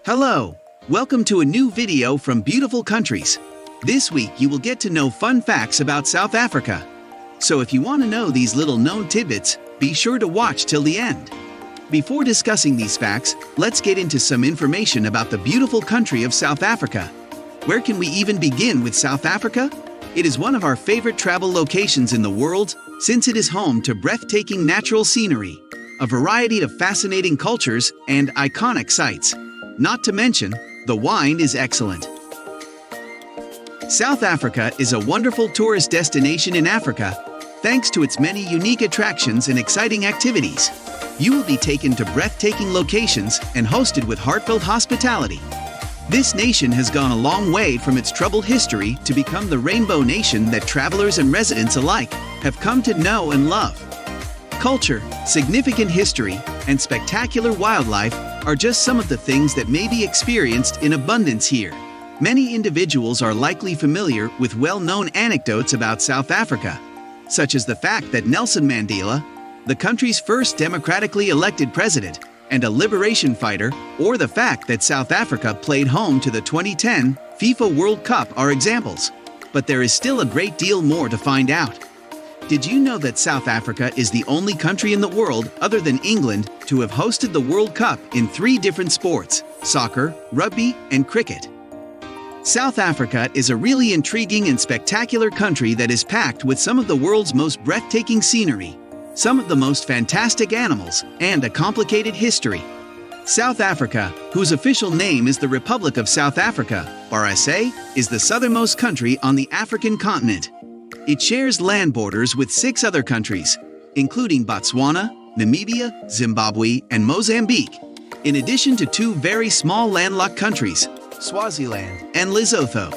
Hello! Welcome to a new video from Beautiful Countries. This week you will get to know fun facts about South Africa. So if you want to know these little known tidbits, be sure to watch till the end. Before discussing these facts, let's get into some information about the beautiful country of South Africa. Where can we even begin with South Africa? It is one of our favorite travel locations in the world, since it is home to breathtaking natural scenery, a variety of fascinating cultures, and iconic sites. Not to mention, the wine is excellent. South Africa is a wonderful tourist destination in Africa, thanks to its many unique attractions and exciting activities. You will be taken to breathtaking locations and hosted with heartfelt hospitality. This nation has gone a long way from its troubled history to become the rainbow nation that travelers and residents alike have come to know and love. Culture, significant history, and spectacular wildlife are just some of the things that may be experienced in abundance here. Many individuals are likely familiar with well-known anecdotes about South Africa, such as the fact that Nelson Mandela, the country's first democratically elected president and a liberation fighter, or the fact that South Africa played home to the 2010 FIFA World Cup are examples. But there is still a great deal more to find out. Did you know that South Africa is the only country in the world, other than England, to have hosted the World Cup in 3 different sports: soccer, rugby, and cricket? South Africa is a really intriguing and spectacular country that is packed with some of the world's most breathtaking scenery, some of the most fantastic animals, and a complicated history. South Africa, whose official name is the Republic of South Africa, RSA, is the southernmost country on the African continent. It shares land borders with 6 other countries, including Botswana, Namibia, Zimbabwe, and Mozambique, in addition to 2 very small landlocked countries, Swaziland and Lesotho,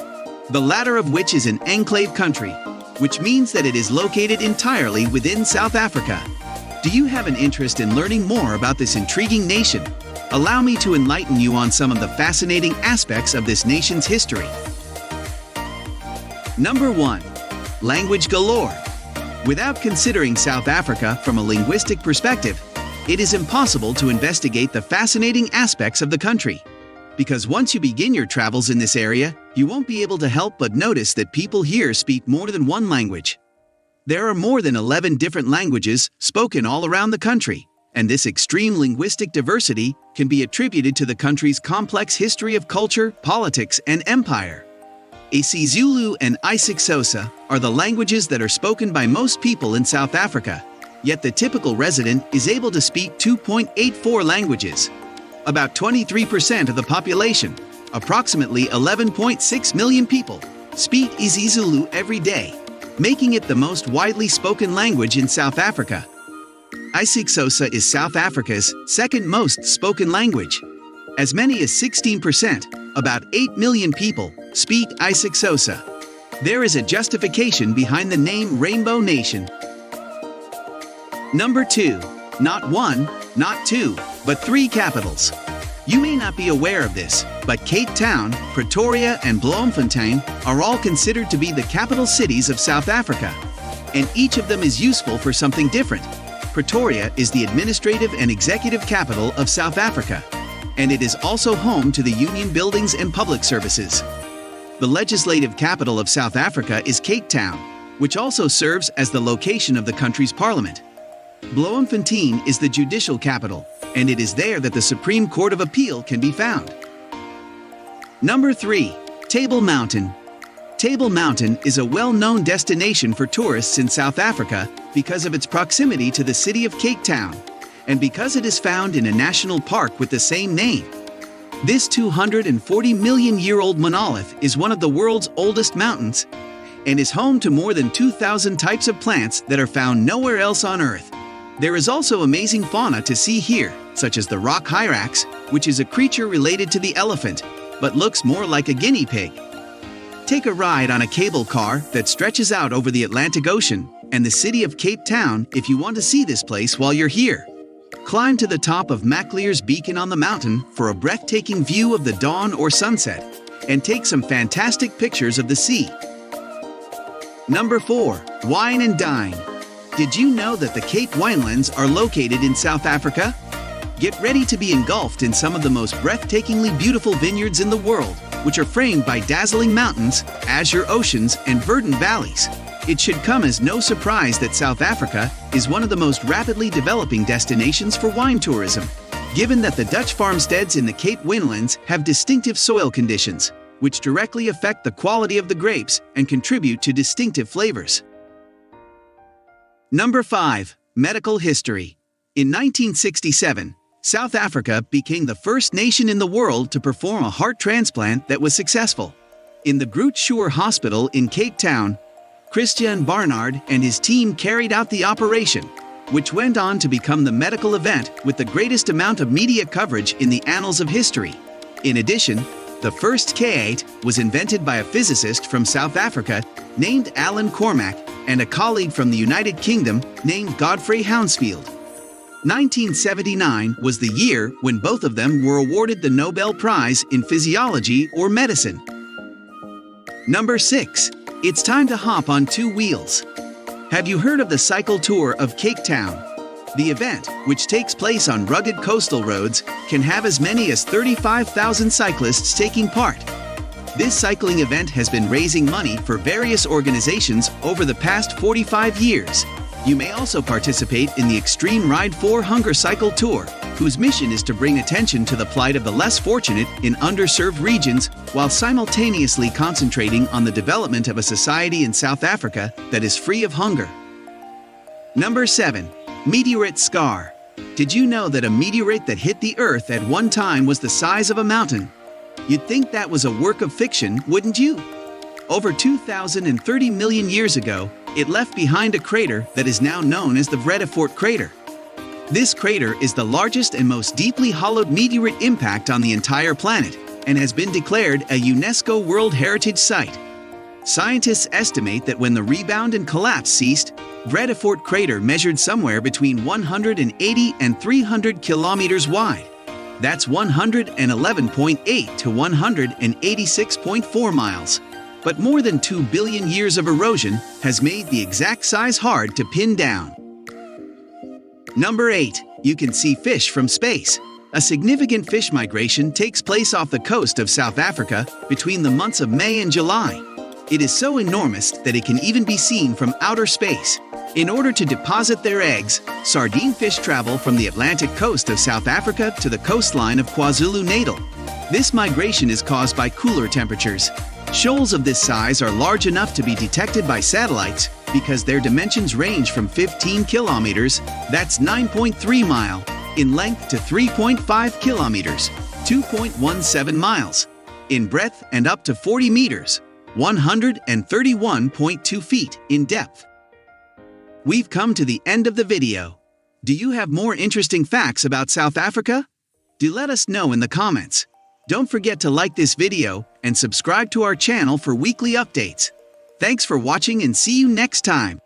the latter of which is an enclave country, which means that it is located entirely within South Africa. Do you have an interest in learning more about this intriguing nation? Allow me to enlighten you on some of the fascinating aspects of this nation's history. Number 1. Language galore. Without considering South Africa from a linguistic perspective, it is impossible to investigate the fascinating aspects of the country. Because once you begin your travels in this area, you won't be able to help but notice that people here speak more than one language. There are more than 11 different languages spoken all around the country, and this extreme linguistic diversity can be attributed to the country's complex history of culture, politics, and empire. isiZulu and isiXhosa are the languages that are spoken by most people in South Africa, yet the typical resident is able to speak 2.84 languages. About 23% of the population, approximately 11.6 million people, speak isiZulu every day, making it the most widely spoken language in South Africa. isiXhosa is South Africa's second most spoken language. As many as 16%, about 8 million people, speak isiXhosa. There is a justification behind the name Rainbow Nation. Number 2. Not 1, not 2, but 3 capitals. You may not be aware of this, but Cape Town, Pretoria, and Bloemfontein are all considered to be the capital cities of South Africa, and each of them is useful for something different. Pretoria is the administrative and executive capital of South Africa, and it is also home to the Union Buildings and Public Services. The legislative capital of South Africa is Cape Town, which also serves as the location of the country's parliament. Bloemfontein is the judicial capital, and it is there that the Supreme Court of Appeal can be found. Number 3. Table Mountain. Table Mountain is a well-known destination for tourists in South Africa because of its proximity to the city of Cape Town, and because it is found in a national park with the same name. This 240 million-year-old monolith is one of the world's oldest mountains, and is home to more than 2,000 types of plants that are found nowhere else on Earth. There is also amazing fauna to see here, such as the rock hyrax, which is a creature related to the elephant, but looks more like a guinea pig. Take a ride on a cable car that stretches out over the Atlantic Ocean and the city of Cape Town if you want to see this place while you're here. Climb to the top of Maclear's Beacon on the mountain for a breathtaking view of the dawn or sunset, and take some fantastic pictures of the sea. Number 4. Wine and dine. Did you know that the Cape Winelands are located in South Africa? Get ready to be engulfed in some of the most breathtakingly beautiful vineyards in the world, which are framed by dazzling mountains, azure oceans, and verdant valleys. It should come as no surprise that South Africa is one of the most rapidly developing destinations for wine tourism, given that the Dutch farmsteads in the Cape Winelands have distinctive soil conditions, which directly affect the quality of the grapes and contribute to distinctive flavors. Number 5. Medical history. In 1967, South Africa became the first nation in the world to perform a heart transplant that was successful. In the Groote Schuur Hospital in Cape Town, Christian Barnard and his team carried out the operation, which went on to become the medical event with the greatest amount of media coverage in the annals of history. In addition, the first K8 was invented by a physicist from South Africa named Alan Cormack and a colleague from the United Kingdom named Godfrey Hounsfield. 1979 was the year when both of them were awarded the Nobel Prize in Physiology or Medicine. Number 6. It's time to hop on two wheels. Have you heard of the Cycle Tour of Cape Town? The event, which takes place on rugged coastal roads, can have as many as 35,000 cyclists taking part. This cycling event has been raising money for various organizations over the past 45 years. You may also participate in the Extreme Ride for Hunger Cycle Tour, whose mission is to bring attention to the plight of the less fortunate in underserved regions while simultaneously concentrating on the development of a society in South Africa that is free of hunger. Number 7. Meteorite scar. Did you know that a meteorite that hit the Earth at one time was the size of a mountain? You'd think that was a work of fiction, wouldn't you? Over 2,030 million years ago, it left behind a crater that is now known as the Vredefort crater. This crater is the largest and most deeply hollowed meteorite impact on the entire planet and has been declared a UNESCO World Heritage Site. Scientists estimate that when the rebound and collapse ceased, Vredefort crater measured somewhere between 180 and 300 kilometers wide. That's 111.8 to 186.4 miles. But more than 2 billion years of erosion has made the exact size hard to pin down. Number 8. You can see fish from space. A significant fish migration takes place off the coast of South Africa between the months of May and July. It is so enormous that it can even be seen from outer space. In order to deposit their eggs, sardine fish travel from the Atlantic coast of South Africa to the coastline of KwaZulu-Natal. This migration is caused by cooler temperatures. Shoals of this size are large enough to be detected by satellites because their dimensions range from 15 kilometers, that's 9.3 miles, in length to 3.5 kilometers, 2.17 miles, in breadth and up to 40 meters, 131.2 feet in depth. We've come to the end of the video. Do you have more interesting facts about South Africa? Do let us know in the comments. Don't forget to like this video and subscribe to our channel for weekly updates. Thanks for watching and see you next time.